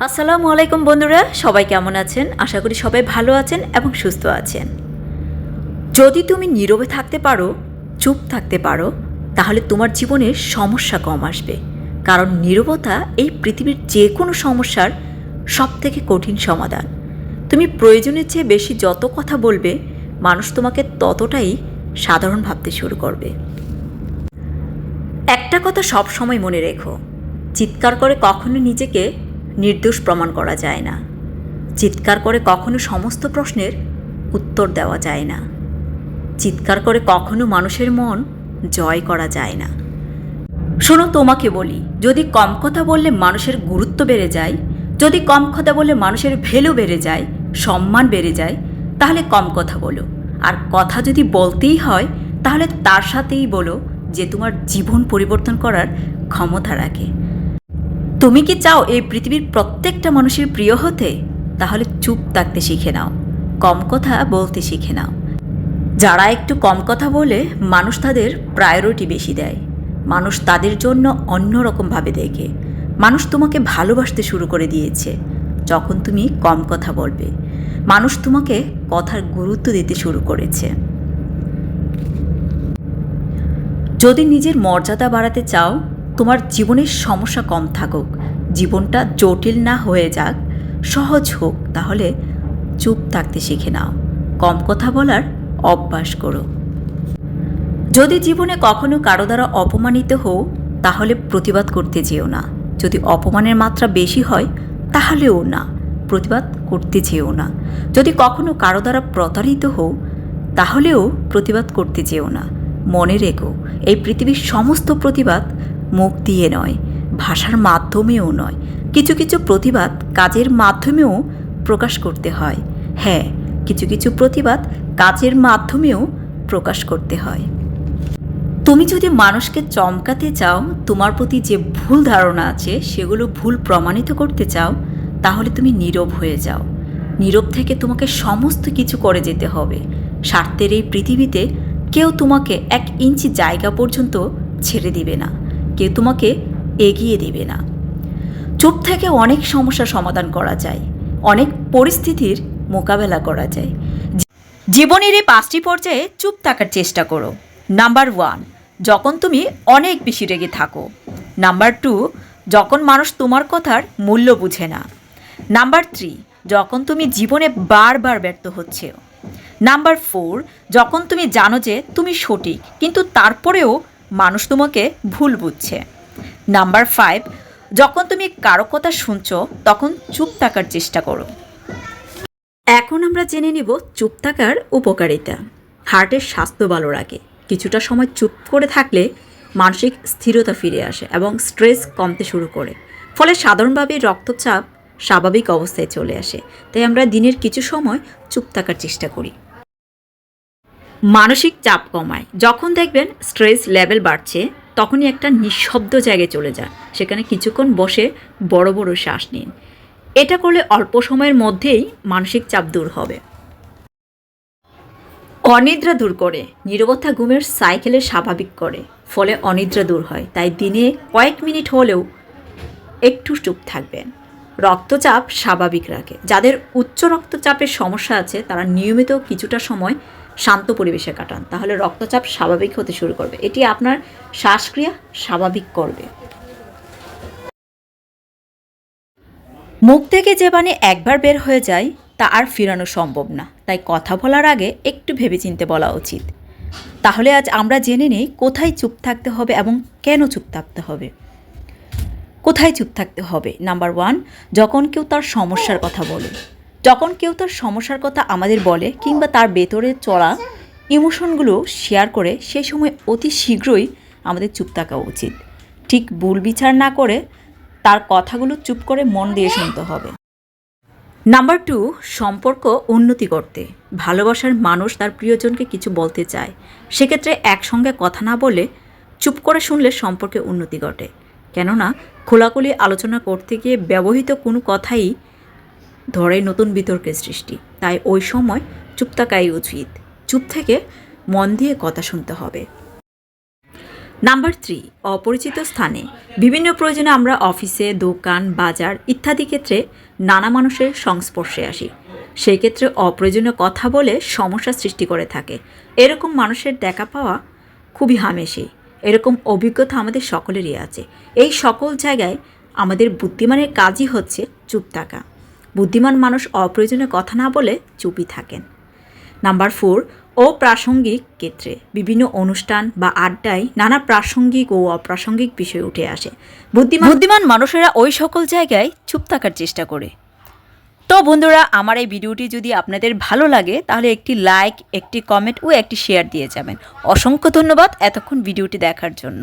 আসসালামু আলাইকুম বন্ধুরা, সবাই কেমন আছেন? আশা করি সবাই ভালো আছেন এবং সুস্থ আছেন। যদি তুমি নীরবে থাকতে পারো, চুপ থাকতে পারো, তাহলে তোমার জীবনে সমস্যা কম আসবে। কারণ নীরবতা এই পৃথিবীর যে কোনো সমস্যার সবথেকে কঠিন সমাধান। তুমি প্রয়োজনের চেয়ে বেশি যত কথা বলবে, মানুষ তোমাকে ততটাই সাধারণ ভাবতে শুরু করবে। একটা কথা সব সময় মনে রেখো, চিৎকার করে কখনো নিজেকে নির্দোষ প্রমাণ করা যায় না। চিৎকার করে কখনো সমস্ত প্রশ্নের উত্তর দেওয়া যায় না। চিৎকার করে কখনো মানুষের মন জয় করা যায় না। শোনো, তোমাকে বলি, যদি কম কথা বললে মানুষের গুরুত্ব বেড়ে যায়, যদি কম কথা বললে মানুষের ভ্যালু বেড়ে যায়, সম্মান বেড়ে যায়, তাহলে কম কথা বলো। আর কথা যদি বলতেই হয়, তাহলে তার সাথেই বলো যে তোমার জীবন পরিবর্তন করার ক্ষমতা রাখে। তুমি কি চাও এই পৃথিবীর প্রত্যেকটা মানুষের প্রিয় হতে? তাহলে চুপ থাকতে শিখে নাও, কম কথা বলতে শিখে নাও। যারা একটু কম কথা বলে, মানুষ তাদের প্রায়োরিটি বেশি দেয়, মানুষ তাদের জন্য অন্যরকমভাবে দেখে। মানুষ তোমাকে ভালোবাসতে শুরু করে দিয়েছে যখন তুমি কম কথা বলবে। মানুষ তোমাকে কথার গুরুত্ব দিতে শুরু করেছে। যদি নিজের মর্যাদা বাড়াতে চাও, তোমার জীবনের সমস্যা কম থাকুক, জীবনটা জটিল না হয়ে যাক, সহজ হোক, তাহলে চুপ থাকতে শিখে নাও, কম কথা বলার অভ্যাস করো। যদি জীবনে কখনো কারো দ্বারা অপমানিত হও, তাহলে প্রতিবাদ করতে যেও না। যদি অপমানের মাত্রা বেশি হয়, তাহলেও না, প্রতিবাদ করতে যেও না। যদি কখনো কারো দ্বারা প্রতারিত হও, তাহলেও প্রতিবাদ করতে যেও না। মনে রেখো, এই পৃথিবীর সমস্ত প্রতিবাদ মুখ দিয়ে নয়, ভাষার মাধ্যমেও নয়। কিছু কিছু প্রতিবাদ কাজের মাধ্যমেও প্রকাশ করতে হয়। হ্যাঁ, কিছু কিছু প্রতিবাদ কাজের মাধ্যমেও প্রকাশ করতে হয়। তুমি যদি মানুষকে চমকাতে চাও, তোমার প্রতি যে ভুল ধারণা আছে সেগুলো ভুল প্রমাণিত করতে চাও, তাহলে তুমি নীরব হয়ে যাও। নীরব থেকে তোমাকে সমস্ত কিছু করে যেতে হবে। স্বার্থের এই পৃথিবীতে কেউ তোমাকে 1 ইঞ্চি জায়গা পর্যন্ত ছেড়ে দিবে না, কেউ তোমাকে এগিয়ে দিবে না। চুপ থেকে অনেক সমস্যার সমাধান করা যায়, অনেক পরিস্থিতির মোকাবেলা করা যায়। জীবনের এই 5টি পর্যায়ে চুপ থাকার চেষ্টা করো। নাম্বার 1, যখন তুমি অনেক বেশি রেগে থাকো। নাম্বার 2, যখন মানুষ তোমার কথার মূল্য বুঝে না। নাম্বার 3, যখন তুমি জীবনে বারবার ব্যর্থ হচ্ছে। নাম্বার 4, যখন তুমি জানো যে তুমি সঠিক, কিন্তু তারপরেও মানুষ তোমাকে ভুল বুঝছে। নাম্বার 5, যখন তুমি কারো কথা শুনছো, তখন চুপ থাকার চেষ্টা করো। এখন আমরা জেনে নিব চুপ থাকার উপকারিতা। হার্টের স্বাস্থ্য ভালো রাখে। কিছুটা সময় চুপ করে থাকলে মানসিক স্থিরতা ফিরে আসে এবং স্ট্রেস কমতে শুরু করে। ফলে সাধারণভাবে রক্তচাপ স্বাভাবিক অবস্থায় চলে আসে। তাই আমরা দিনের কিছু সময় চুপ থাকার চেষ্টা করি। মানসিক চাপ কমায়। যখন দেখবেন স্ট্রেস লেভেল বাড়ছে, তখনই একটা নিঃশব্দ জায়গায় চলে যান, সেখানে কিছুক্ষণ বসে বড় বড় শ্বাস নিন। এটা করলে অল্প সময়ের মধ্যেই মানসিক চাপ দূর হবে। অনিদ্রা দূর করে। নীরবতা ঘুমের সাইকেলে স্বাভাবিক করে, ফলে অনিদ্রা দূর হয়। তাই দিনে কয়েক মিনিট হলেও একটু চুপ থাকবেন। রক্তচাপ স্বাভাবিক রাখে। যাদের উচ্চ রক্তচাপের সমস্যা আছে, তারা নিয়মিত কিছুটা সময় শান্ত পরিবেশে কাটান, তাহলে রক্তচাপ স্বাভাবিক হতে শুরু করবে। এটি আপনার শ্বাসক্রিয়া স্বাভাবিক করবে। মুখ থেকে যে বাণী একবার বের হয়ে যায়, তা আর ফেরানো সম্ভব না। তাই কথা বলার আগে একটু ভেবেচিন্তে বলা উচিত। তাহলে আজ আমরা জেনে নিই কোথায় চুপ থাকতে হবে এবং কেন চুপ থাকতে হবে। কোথায় চুপ থাকতে হবে? নাম্বার 1, যখন কেউ তার সমস্যার কথা বলে। যখন কেউ তার সমস্যার কথা আমাদের বলে কিংবা তার ভেতরে চলা ইমোশনগুলো শেয়ার করে, সেই সময় অতি শীঘ্রই আমাদের চুপ থাকা উচিত। ঠিক ভুল বিচার না করে তার কথাগুলো চুপ করে মন দিয়ে শুনতে হবে। নাম্বার 2, সম্পর্ক উন্নতি করতে। ভালোবাসার মানুষ তার প্রিয়জনকে কিছু বলতে চায়, সেক্ষেত্রে একসঙ্গে কথা না বলে চুপ করে শুনলে সম্পর্কে উন্নতি ঘটে। কেননা খোলাখুলি আলোচনা করতে গিয়ে ব্যবহৃত কোনো কথাই ধরে নতুন বিতর্কের সৃষ্টি। তাই ওই সময় চুপ থাকাই উচিত। চুপ থেকে মন দিয়ে কথা শুনতে হবে। নাম্বার 3, অপরিচিত স্থানে। বিভিন্ন প্রয়োজনে আমরা অফিসে, দোকান, বাজার ইত্যাদি ক্ষেত্রে নানা মানুষের সংস্পর্শে আসি। সেই ক্ষেত্রে অপ্রয়োজনীয় কথা বলে সমস্যা সৃষ্টি করে থাকে। এরকম মানুষের দেখা পাওয়া খুবই হামেশি। এরকম অভিজ্ঞতা আমাদের সকলেরই আছে। এই সকল জায়গায় আমাদের বুদ্ধিমানের কাজই হচ্ছে চুপ থাকা। বুদ্ধিমান মানুষ অপ্রয়োজনীয় কথা না বলে চুপই থাকেন। নাম্বার 4, অপ্রাসঙ্গিক ক্ষেত্রে। বিভিন্ন অনুষ্ঠান বা আড্ডায় নানা প্রাসঙ্গিক ও অপ্রাসঙ্গিক বিষয় উঠে আসে। বুদ্ধিমান মানুষেরা ওই সকল জায়গায় চুপ থাকার চেষ্টা করে। তো বন্ধুরা, আমার এই ভিডিওটি যদি আপনাদের ভালো লাগে তাহলে একটি লাইক, একটি কমেন্ট ও একটি শেয়ার দিয়ে যাবেন। অসংখ্য ধন্যবাদ এতক্ষণ ভিডিওটি দেখার জন্য।